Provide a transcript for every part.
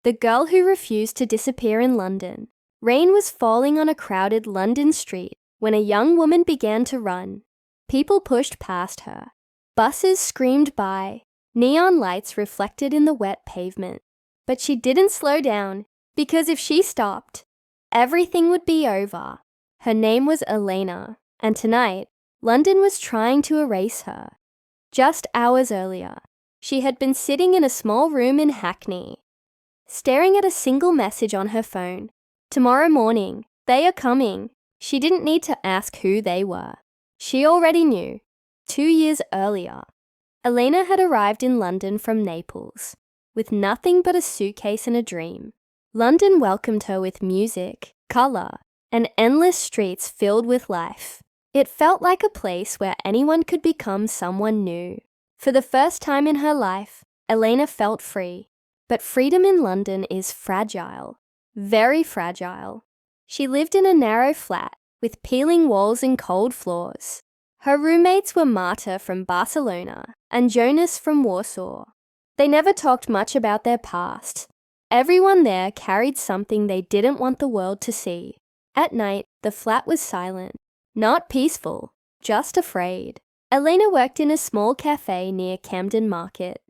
The girl who refused to disappear in London. Rain was falling on a crowded London street when a young woman began to run. People pushed past her. Buses screamed by. Neon lights reflected in the wet pavement. But she didn't slow down, because if she stopped, everything would be over. Her name was Elena, and tonight, London was trying to erase her. Just hours earlier, she had been sitting in a small room in Hackney, staring at a single message on her phone. Tomorrow morning, they are coming. She didn't need to ask who they were. She already knew. 2 years earlier, Elena had arrived in London from Naples, with nothing but a suitcase and a dream. London welcomed her with music, colour, and endless streets filled with life. It felt like a place where anyone could become someone new. For the first time in her life, Elena felt free. But freedom in London is fragile, very fragile. She lived in a narrow flat with peeling walls and cold floors. Her roommates were Marta from Barcelona and Jonas from Warsaw. They never talked much about their past. Everyone there carried something they didn't want the world to see. At night, the flat was silent, not peaceful, just afraid. Elena worked in a small cafe near Camden Market.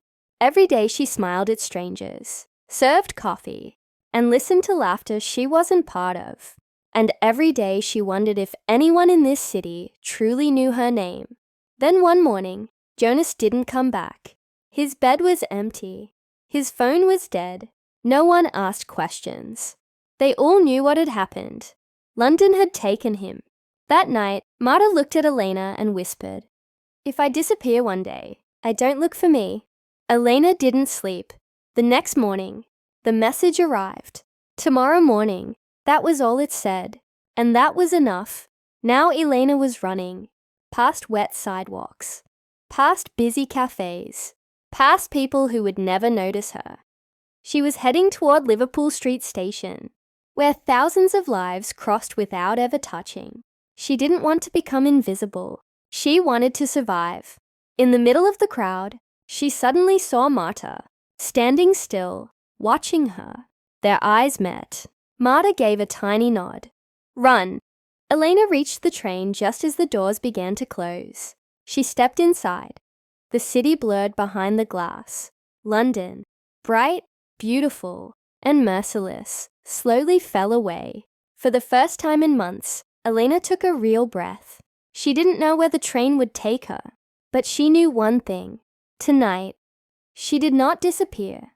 Every day she smiled at strangers, served coffee, and listened to laughter she wasn't part of. And every day she wondered if anyone in this city truly knew her name. Then one morning, Jonas didn't come back. His bed was empty. His phone was dead. No one asked questions. They all knew what had happened. London had taken him. That night, Marta looked at Elena and whispered, "If I disappear one day, don't look for me." Elena didn't sleep. The next morning, the message arrived. Tomorrow morning, that was all it said. And that was enough. Now Elena was running, past wet sidewalks, past busy cafes, past people who would never notice her. She was heading toward Liverpool Street Station, where thousands of lives crossed without ever touching. She didn't want to become invisible. She wanted to survive. In the middle of the crowd, she suddenly saw Marta, standing still, watching her. Their eyes met. Marta gave a tiny nod. "Run." Elena reached the train just as the doors began to close. She stepped inside. The city blurred behind the glass. London, bright, beautiful, and merciless, slowly fell away. For the first time in months, Elena took a real breath. She didn't know where the train would take her, but she knew one thing. Tonight, she did not disappear.